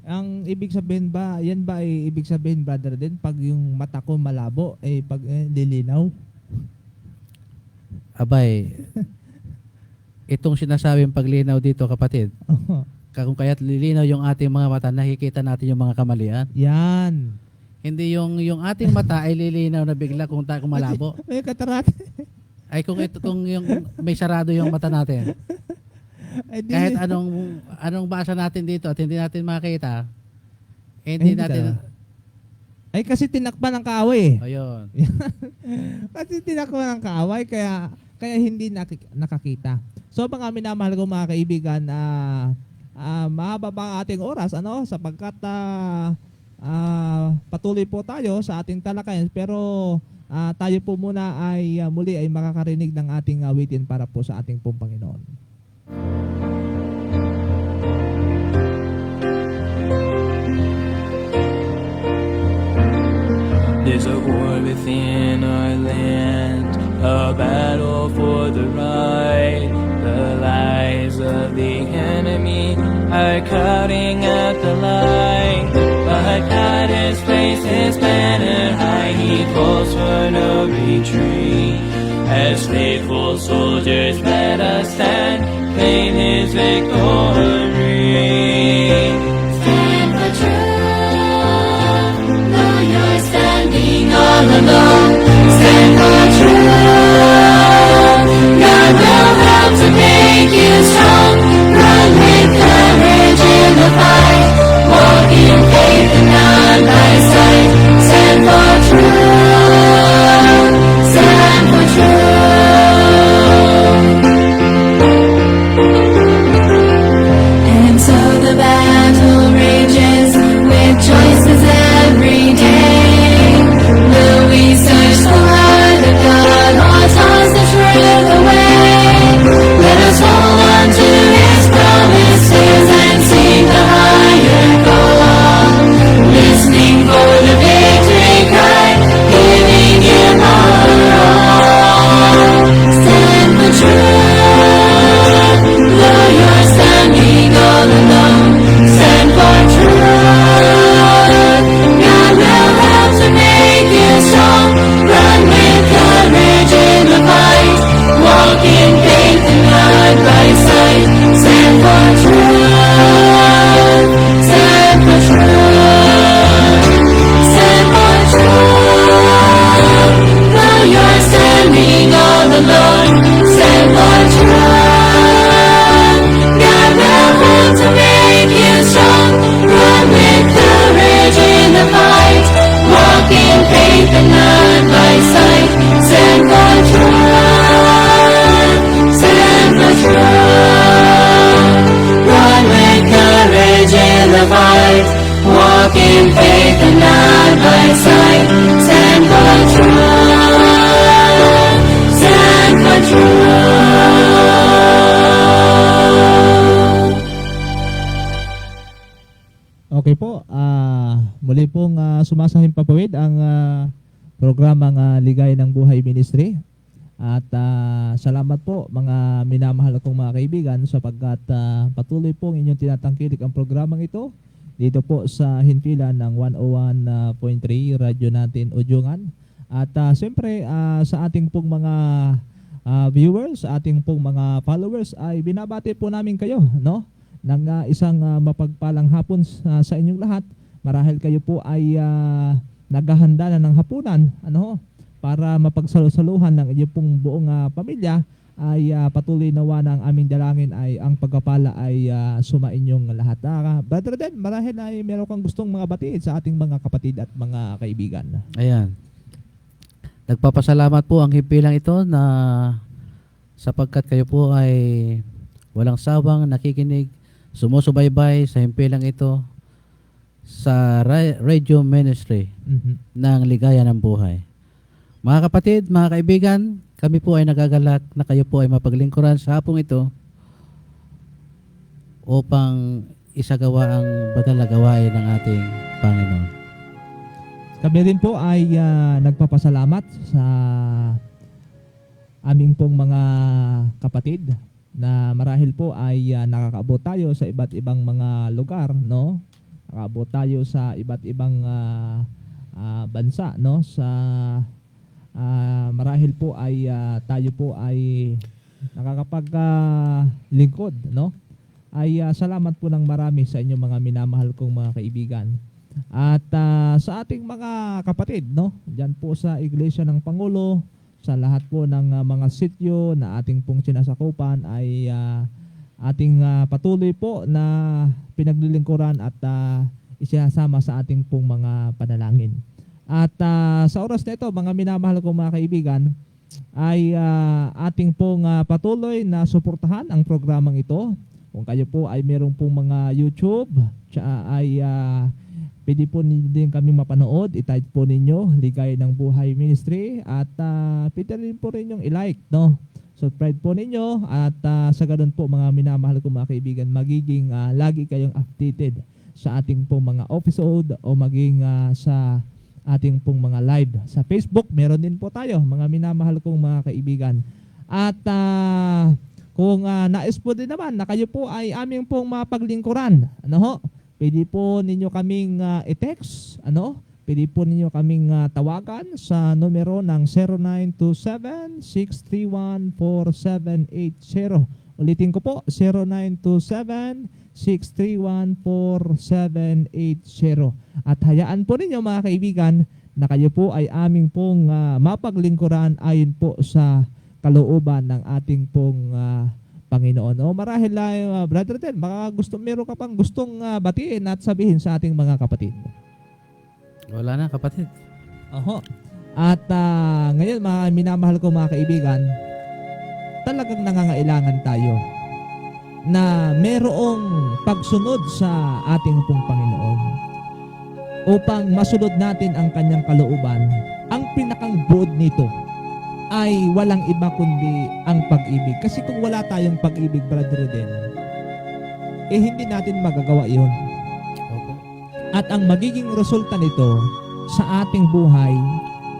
Ang ibig sabihin ba, yan ba ay ibig sabihin, brother, din pag yung mata ko malabo, pag lilinaw? Abay, itong sinasabing paglinaw dito, kapatid, Oho. kung kaya't lilinaw yung ating mga mata, nakikita natin yung mga kamalian. Yan. Hindi yung ating mata ay lilinaw na bigla kung malabo. May katarat. Ay kung yung may sarado yung mata natin. Ay, di- Kahit anong basa natin dito at hindi natin makita, hindi Hindi natin. Ay, kasi tinakpan ng kaaway. Ayun. Kasi tinakpan ng kaaway, kaya hindi nakakita. So, mga minamahal ko mga kaibigan, mahaba pa ang ating oras, sapagkat patuloy po tayo sa ating talakayan, pero tayo po muna ay muli ay makakarinig ng ating awitin para po sa ating pong Panginoon. There's a war within our land, a battle for the right. The lies of the enemy are crowding out the light. But God has placed His banner high, He calls for no retreat. As faithful soldiers, let us stand, claim His victory. Stand for truth, though you're standing all alone. Stand for truth, God will help to make you strong. Run with courage in the fight, walk in faith and not by sight. Stand for truth, stand for truth. And so the battle rages with choices every day. Will we search the word of God or toss the truth away? Let us hold on to His promises and sing the higher call. Listening for the victory cry, giving Him our all. Stand for truth, though you're standing all alone. Stand for truth, God will help to make you strong. Run with courage in the fight, walk in faith and not by sight. Stand for truth, stand for truth, stand for truth. Though Okay po, muli pong sumasahing papawid ang programang Ligaya ng Buhay Ministry. At salamat po mga minamahal kong mga kaibigan sapagkat patuloy pong inyong tinatangkilik ang programang ito dito po sa himpilan ng 101.3 radyo natin Ujungan. At siyempre sa ating pong mga viewers, sa ating pong mga followers ay binabati po namin kayo, no? Ng isang mapagpalang hapon sa inyong lahat. Marahil kayo po ay naghahanda na ng hapunan, ano, para mapagsalusaluhan ng inyong pong buong pamilya. Ay patuloy nawa ng aming dalangin ay ang pagpapala ay sumainyong lahat. Brother Den, marahil ay meron kang gustong mga batiin sa ating mga kapatid at mga kaibigan. Ayan. Nagpapasalamat po ang himpilang ito na sapagkat kayo po ay walang sawang nakikinig, sumusubaybay sa himpilang ito sa radio ministry ng Ligaya ng Buhay. Mga kapatid, mga kaibigan, kami po ay nagagalak na kayo po ay mapaglingkuran sa hapong ito upang isagawa ang banal na gawain ng ating Panginoon. Kami rin po ay nagpapasalamat sa aming pong mga kapatid na marahil po ay nakakaabot tayo sa iba't ibang mga lugar, no? Nakakaabot tayo sa iba't ibang bansa, no? Sa marahil po ay tayo po ay nakakapaglingkod, no? Ay salamat po ng marami sa inyong mga minamahal kong mga kaibigan. At sa ating mga kapatid, no? Diyan po sa Iglesia ng Pangulo, sa lahat po ng mga sityo na ating pong sinasakupan ay ating patuloy po na pinaglilingkuran at isasama sa ating pong mga panalangin. At sa oras na ito, mga minamahal kong mga kaibigan, ay ating pong patuloy na suportahan ang programang ito. Kung kayo po ay meron pong mga YouTube, ay pwede po din kami mapanood. I-type po ninyo Ligaya ng Buhay Ministry at pwede rin po rin yung i-like, no? Subscribe po ninyo at sa ganun po mga minamahal kong mga kaibigan, magiging lagi kayong updated sa ating pong mga episode o maging sa ating pong mga live. Sa Facebook, meron din po tayo mga minamahal kong mga kaibigan. At kung nais po din naman na kayo po ay aming pong mapaglingkuran, ano ho? Pwede po ninyo kaming i-text, ano? Pwede po ninyo kaming tawagan sa numero ng 0927-631-4780. Ulitin ko po, 0927-631-4780. At hayaan po ninyo mga kaibigan na kayo po ay aming pong mapaglingkuran ayon po sa kalooban ng ating pong Panginoon. O marahil Brother Den, baka meron ka pang gustong batiin at sabihin sa ating mga kapatid. Wala na, kapatid. Oho. At ngayon mga minamahal ko mga kaibigan, talagang nangangailangan tayo na merong pagsunod sa ating pong Panginoon upang masunod natin ang kanyang kalooban. Ang pinakang buod nito ay walang iba kundi ang pag-ibig. Kasi kung wala tayong pag-ibig, Brother Den, hindi natin magagawa yun. At ang magiging resulta nito sa ating buhay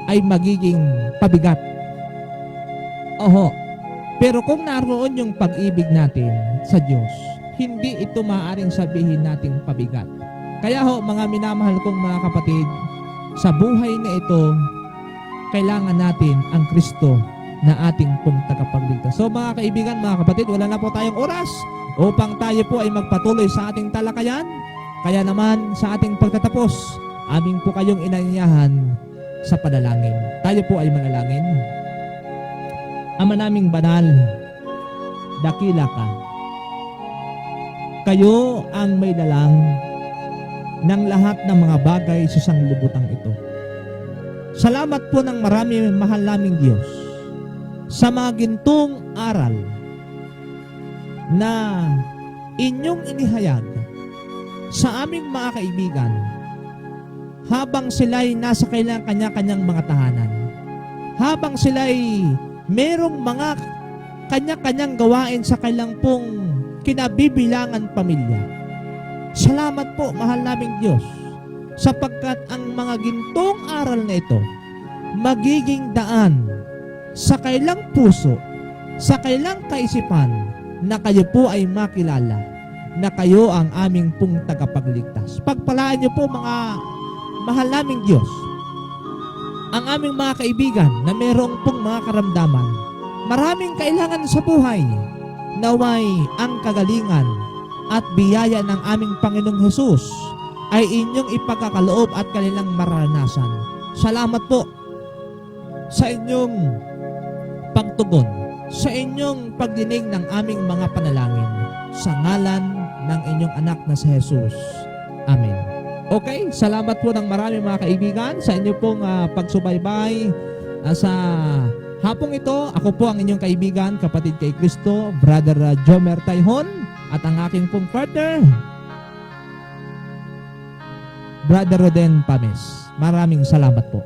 ay magiging pabigat. Oho. Pero kung naroon yung pag-ibig natin sa Diyos, hindi ito maaaring sabihin nating pabigat. Kaya ho, mga minamahal kong mga kapatid, sa buhay na ito, kailangan natin ang Kristo na ating pong tagapagligtas. So mga kaibigan, mga kapatid, wala na po tayong oras upang tayo po ay magpatuloy sa ating talakayan. Kaya naman sa ating pagtatapos, aming po kayong inanyayahan sa panalangin. Tayo po ay manalangin. Ama naming banal, dakila ka. Kayo ang may dalang ng lahat ng mga bagay sa sanglibutang ito. Salamat po ng marami, mahal naming Diyos, sa mga gintong aral na inyong inihayag sa aming mga kaibigan habang sila'y nasa kanya-kanyang mga tahanan, habang sila'y merong mga kanya-kanyang gawain sa kailang pong kinabibilangan pamilya. Salamat po, mahal naming Diyos, sapagkat ang mga gintong aral na ito magiging daan sa kailang puso, sa kailang kaisipan, na kayo po ay makilala na kayo ang aming pong tagapagligtas. Pagpalaan niyo po, mga mahal naming Diyos, ang aming mga kaibigan na mayroong pong mga karamdaman, maraming kailangan sa buhay, naway ang kagalingan at biyaya ng aming Panginoong Hesus ay inyong ipagkakaloob at kanilang maranasan. Salamat po sa inyong pagtugon, sa inyong pagdinig ng aming mga panalangin, sa ngalan ng inyong anak na si Jesus. Amen. Okay, salamat po ng marami mga kaibigan sa inyo pong pagsubaybay sa hapong ito. Ako po ang inyong kaibigan, kapatid kay Kristo, Brother Jomer Tayhon, at ang aking pong partner, Brother Roden Pames. Maraming salamat po.